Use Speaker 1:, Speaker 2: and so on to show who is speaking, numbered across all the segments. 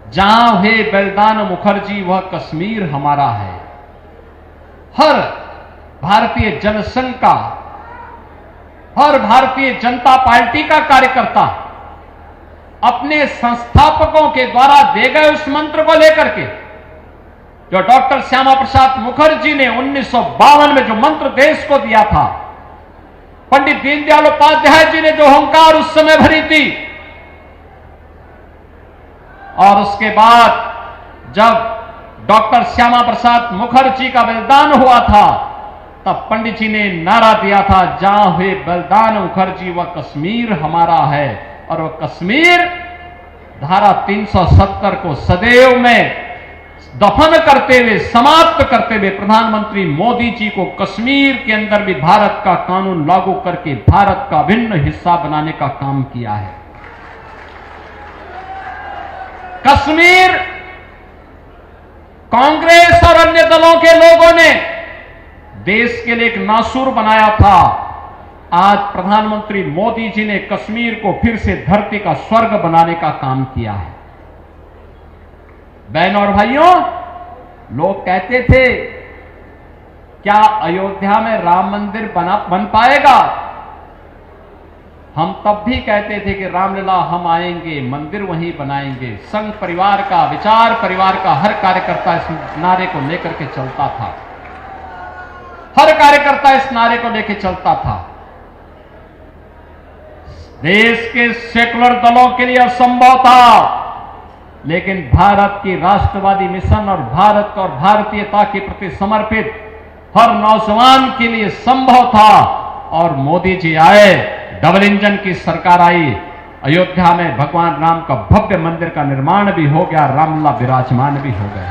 Speaker 1: जहां हुए बलिदान मुखर्जी वह कश्मीर हमारा है। हर भारतीय जनसंघ का, हर भारतीय जनता पार्टी का कार्यकर्ता अपने संस्थापकों के द्वारा दे गए उस मंत्र को लेकर के, जो डॉक्टर श्यामा प्रसाद मुखर्जी ने 1952 में जो मंत्र देश को दिया था, पंडित दीनदयाल उपाध्याय जी ने जो हुंकार उस समय भरी थी, और उसके बाद जब डॉक्टर श्यामा प्रसाद मुखर्जी का बलिदान हुआ था, तब पंडित जी ने नारा दिया था, जहां हुए बलिदान मुखर्जी वह कश्मीर हमारा है। और वह कश्मीर धारा 370 को सदैव में दफन करते हुए, समाप्त करते हुए प्रधानमंत्री मोदी जी को कश्मीर के अंदर भी भारत का कानून लागू करके भारत का अभिन्न हिस्सा बनाने का काम किया है। कश्मीर कांग्रेस और अन्य दलों के लोगों ने देश के लिए एक नासूर बनाया था। आज प्रधानमंत्री मोदी जी ने कश्मीर को फिर से धरती का स्वर्ग बनाने का काम किया है। बहनों और भाइयों, लोग कहते थे क्या अयोध्या में राम मंदिर बन पाएगा? हम तब भी कहते थे कि रामलला हम आएंगे, मंदिर वहीं बनाएंगे। संघ परिवार का, विचार परिवार का हर कार्यकर्ता इस नारे को लेकर के चलता था, हर कार्यकर्ता इस नारे को लेकर चलता था। देश के सेकुलर दलों के लिए असंभव था, लेकिन भारत की राष्ट्रवादी मिशन और भारत और भारतीयता के प्रति समर्पित हर नौजवान के लिए संभव था। और मोदी जी आए, डबल इंजन की सरकार आई, अयोध्या में भगवान राम का भव्य मंदिर का निर्माण भी हो गया, रामलला विराजमान भी हो गए।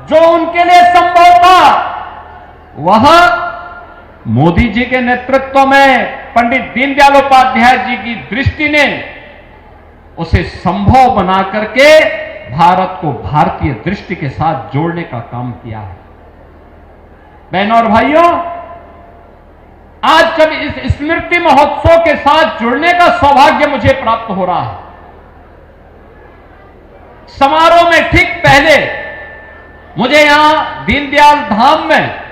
Speaker 1: जो उनके लिए संभव था, वह मोदी जी के नेतृत्व में पंडित दीनदयाल उपाध्याय जी की दृष्टि ने उसे संभव बना करके भारत को भारतीय दृष्टि के साथ जोड़ने का काम किया है। बहनों और भाइयों, आज जब इस स्मृति महोत्सव के साथ जुड़ने का सौभाग्य मुझे प्राप्त हो रहा है, समारोह में ठीक पहले मुझे यहां दीनदयाल धाम में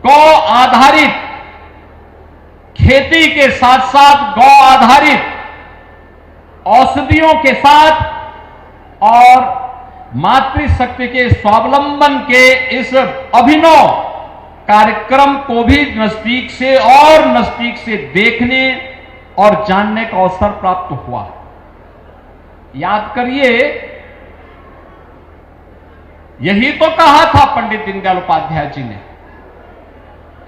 Speaker 1: गौ आधारित खेती के साथ साथ गौ आधारित औषधियों के साथ और मातृशक्ति के स्वावलंबन के इस अभिनव कार्यक्रम को भी नजदीक से और नजदीक से देखने और जानने का अवसर प्राप्त हुआ। याद करिए, यही तो कहा था पंडित दीनदयाल उपाध्याय जी ने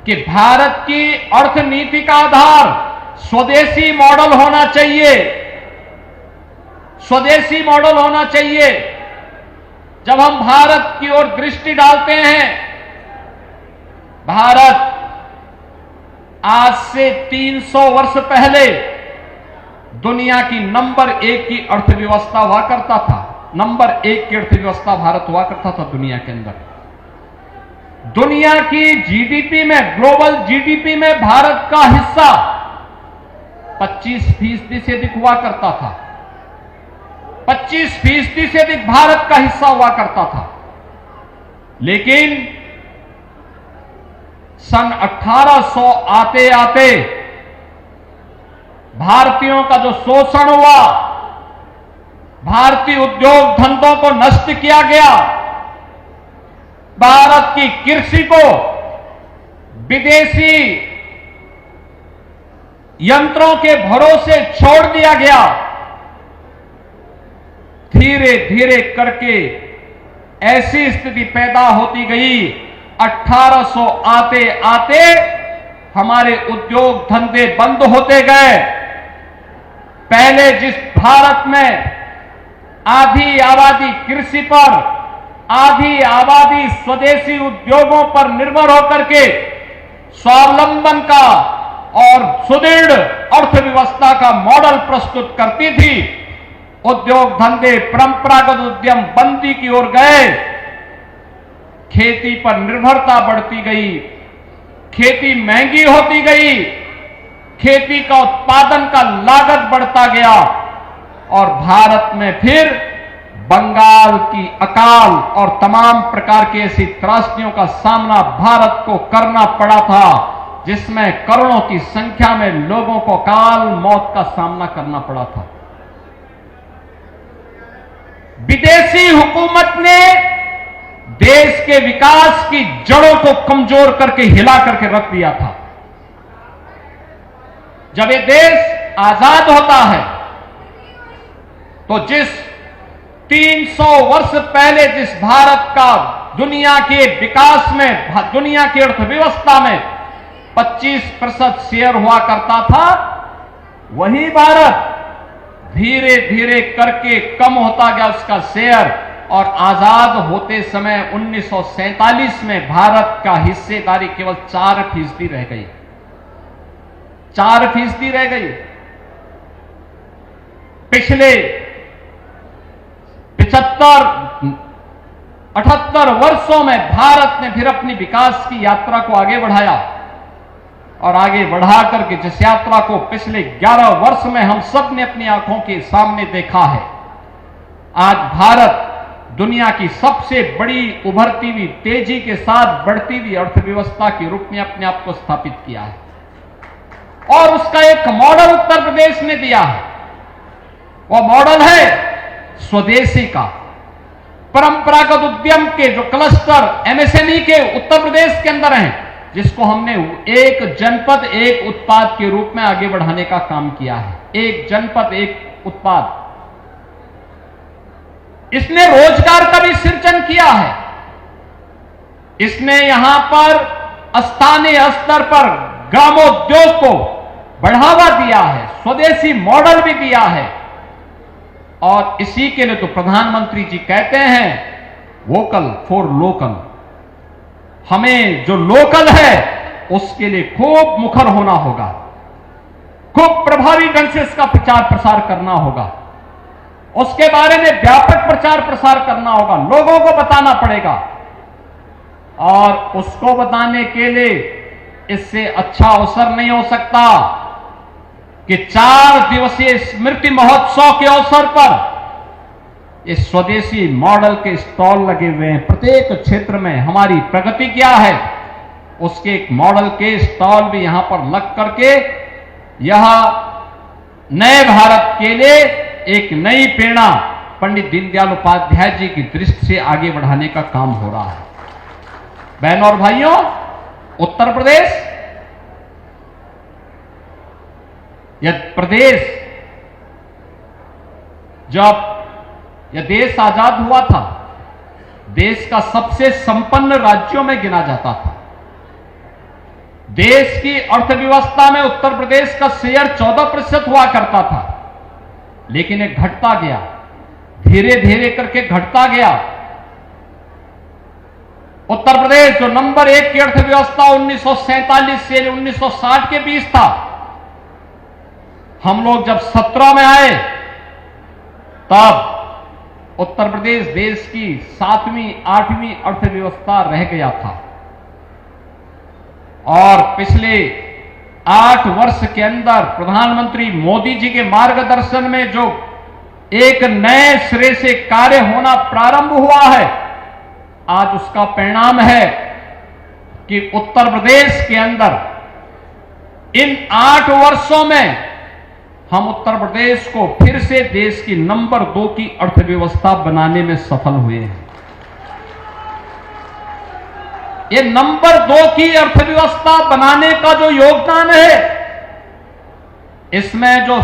Speaker 1: कि भारत की अर्थनीति का आधार स्वदेशी मॉडल होना चाहिए, स्वदेशी मॉडल होना चाहिए। जब हम भारत की ओर दृष्टि डालते हैं, भारत आज से 300 वर्ष पहले दुनिया की नंबर 1 की अर्थव्यवस्था हुआ करता था। नंबर 1 की अर्थव्यवस्था भारत हुआ करता था दुनिया के अंदर। दुनिया की जीडीपी में, ग्लोबल जीडीपी में भारत का हिस्सा 25% से अधिक हुआ करता था। 25% से अधिक भारत का हिस्सा हुआ करता था। लेकिन सन 1800 आते आते भारतीयों का जो शोषण हुआ, भारतीय उद्योग धंधों को नष्ट किया गया, भारत की कृषि को विदेशी यंत्रों के भरोसे छोड़ दिया गया। धीरे धीरे करके ऐसी स्थिति पैदा होती गई, 1800 आते आते हमारे उद्योग धंधे बंद होते गए। पहले जिस भारत में आधी आबादी कृषि पर, आधी आबादी स्वदेशी उद्योगों पर निर्भर होकर के स्वावलंबन का और सुदृढ़ अर्थव्यवस्था का मॉडल प्रस्तुत करती थी, उद्योग धंधे, परंपरागत उद्यम बंदी की ओर गए। खेती पर निर्भरता बढ़ती गई, खेती महंगी होती गई, खेती का उत्पादन का लागत बढ़ता गया और भारत में फिर बंगाल की अकाल और तमाम प्रकार की ऐसी त्रासदियों का सामना भारत को करना पड़ा था, जिसमें करोड़ों की संख्या में लोगों को अकाल मौत का सामना करना पड़ा था। विदेशी हुकूमत ने देश के विकास की जड़ों को कमजोर करके हिला करके रख दिया था। जब ये देश आजाद होता है तो जिस 300 वर्ष पहले जिस भारत का दुनिया के विकास में, दुनिया की अर्थव्यवस्था में 25% शेयर हुआ करता था, वही भारत धीरे धीरे करके कम होता गया उसका शेयर, और आजाद होते समय 1947 में भारत का हिस्सेदारी केवल 4% रह गई। 4% रह गई। पिछले 75-78 वर्षों में भारत ने फिर अपनी विकास की यात्रा को आगे बढ़ाया, और आगे बढ़ा करके जिस यात्रा को पिछले 11 वर्ष में हम सब ने अपनी आंखों के सामने देखा है, आज भारत दुनिया की सबसे बड़ी उभरती हुई, तेजी के साथ बढ़ती हुई अर्थव्यवस्था के रूप में अपने आप को स्थापित किया है। और उसका एक मॉडल उत्तर प्रदेश ने दिया है। वो मॉडल है स्वदेशी का। परंपरागत उद्यम के जो क्लस्टर एमएसएमई के उत्तर प्रदेश के अंदर हैं, जिसको हमने एक जनपद एक उत्पाद के रूप में आगे बढ़ाने का काम किया है। एक जनपद एक उत्पाद, इसने रोजगार का भी सृजन किया है। इसने यहां पर स्थानीय स्तर पर ग्रामोद्योग को बढ़ावा दिया है, स्वदेशी मॉडल भी दिया है। और इसी के लिए तो प्रधानमंत्री जी कहते हैं वोकल फॉर लोकल। हमें जो लोकल है उसके लिए खूब मुखर होना होगा, खूब प्रभावी ढंग से इसका प्रचार प्रसार करना होगा, उसके बारे में व्यापक प्रचार प्रसार करना होगा, लोगों को बताना पड़ेगा। और उसको बताने के लिए इससे अच्छा अवसर नहीं हो सकता कि 4 दिवसीय स्मृति महोत्सव के अवसर पर इस स्वदेशी मॉडल के स्टॉल लगे हुए हैं। प्रत्येक क्षेत्र में हमारी प्रगति क्या है उसके एक मॉडल के स्टॉल भी यहां पर लग करके यह नए भारत के लिए एक नई प्रेरणा पंडित दीनदयाल उपाध्याय जी की दृष्टि से आगे बढ़ाने का काम हो रहा है। बहनों और भाइयों, उत्तर प्रदेश यह प्रदेश जब यह देश आजाद हुआ था, देश का सबसे संपन्न राज्यों में गिना जाता था। देश की अर्थव्यवस्था में उत्तर प्रदेश का शेयर 14% हुआ करता था, लेकिन यह घटता गया, धीरे धीरे करके घटता गया। उत्तर प्रदेश जो नंबर 1 की अर्थव्यवस्था 1947 से 1960 के बीच था, हम लोग जब 17 में आए तब उत्तर प्रदेश देश की 7वीं 8वीं अर्थव्यवस्था रह गया था। और पिछले 8 वर्ष के अंदर प्रधानमंत्री मोदी जी के मार्गदर्शन में जो एक नए सिरे से कार्य होना प्रारंभ हुआ है, आज उसका परिणाम है कि उत्तर प्रदेश के अंदर इन 8 वर्षों में हम उत्तर प्रदेश को फिर से देश की नंबर 2 की अर्थव्यवस्था बनाने में सफल हुए हैं। ये नंबर 2 की अर्थव्यवस्था बनाने का जो योगदान है, इसमें जो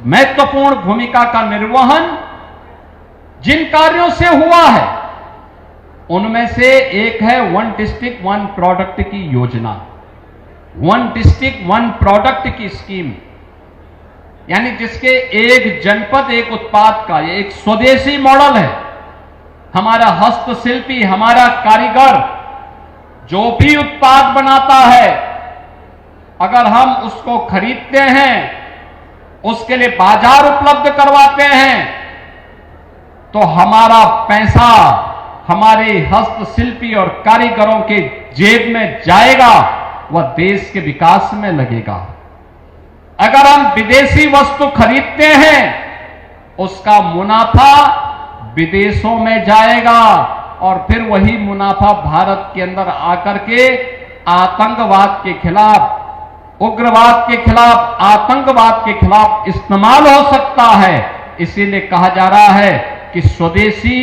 Speaker 1: महत्वपूर्ण भूमिका का निर्वहन जिन कार्यों से हुआ है, उनमें से एक है 1 डिस्ट्रिक्ट 1 प्रोडक्ट की योजना, 1 डिस्ट्रिक्ट 1 प्रोडक्ट की स्कीम, यानी जिसके एक जनपद एक उत्पाद का ये एक स्वदेशी मॉडल है। हमारा हस्तशिल्पी, हमारा कारीगर जो भी उत्पाद बनाता है, अगर हम उसको खरीदते हैं, उसके लिए बाजार उपलब्ध करवाते हैं, तो हमारा पैसा हमारे हस्तशिल्पी और कारीगरों के जेब में जाएगा, वह देश के विकास में लगेगा। अगर हम विदेशी वस्तु खरीदते हैं उसका मुनाफा विदेशों में जाएगा और फिर वही मुनाफा भारत के अंदर आकर के आतंकवाद के खिलाफ, उग्रवाद के खिलाफ, आतंकवाद के खिलाफ इस्तेमाल हो सकता है। इसीलिए कहा जा रहा है कि स्वदेशी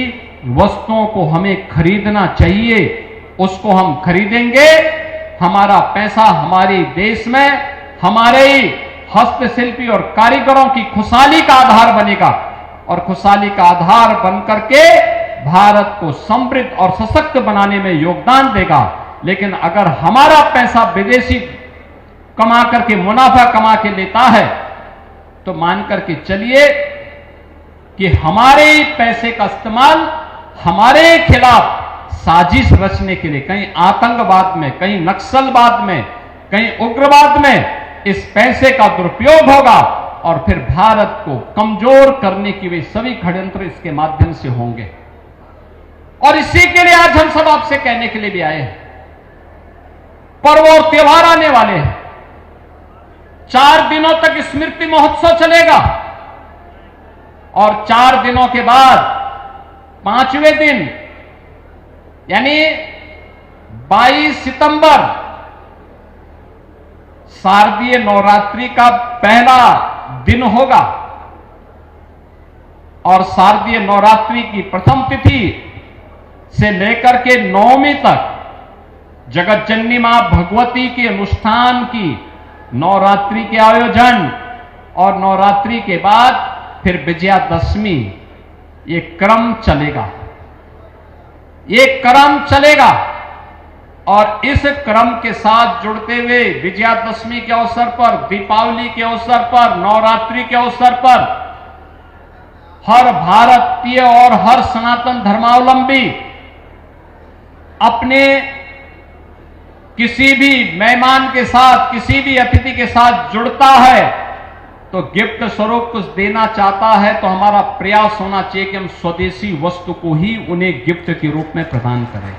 Speaker 1: वस्तुओं को हमें खरीदना चाहिए। उसको हम खरीदेंगे, हमारा पैसा हमारे देश में हमारे ही हस्तशिल्पी और कारीगरों की खुशहाली का आधार बनेगा और खुशहाली का आधार बनकर के भारत को समृद्ध और सशक्त बनाने में योगदान देगा। लेकिन अगर हमारा पैसा विदेशी कमा करके, मुनाफा कमा के लेता है, तो मान करके चलिए कि हमारे पैसे का इस्तेमाल हमारे खिलाफ साजिश रचने के लिए, कहीं आतंकवाद में, कहीं नक्सलवाद में, कहीं उग्रवाद में इस पैसे का दुरुपयोग होगा और फिर भारत को कमजोर करने की वे सभी षड्यंत्र इसके माध्यम से होंगे। और इसी के लिए आज हम सब आपसे कहने के लिए भी आए हैं। पर्व और त्योहार आने वाले हैं। 4 दिनों तक स्मृति महोत्सव चलेगा और 4 दिनों के बाद 5वें दिन यानी 22 सितंबर शारदीय नवरात्रि का पहला दिन होगा और शारदीय नवरात्रि की प्रथम तिथि से लेकर के 9वीं तक जगत जननी मां भगवती के अनुष्ठान की नवरात्रि के आयोजन और नवरात्रि के बाद फिर विजयादशमी, ये क्रम चलेगा, ये क्रम चलेगा। और इस क्रम के साथ जुड़ते हुए विजयादशमी के अवसर पर, दीपावली के अवसर पर, नवरात्रि के अवसर पर हर भारतीय और हर सनातन धर्मावलंबी अपने किसी भी मेहमान के साथ, किसी भी अतिथि के साथ जुड़ता है तो गिफ्ट स्वरूप कुछ देना चाहता है, तो हमारा प्रयास होना चाहिए कि हम स्वदेशी वस्तु को ही उन्हें गिफ्ट के रूप में प्रदान करें।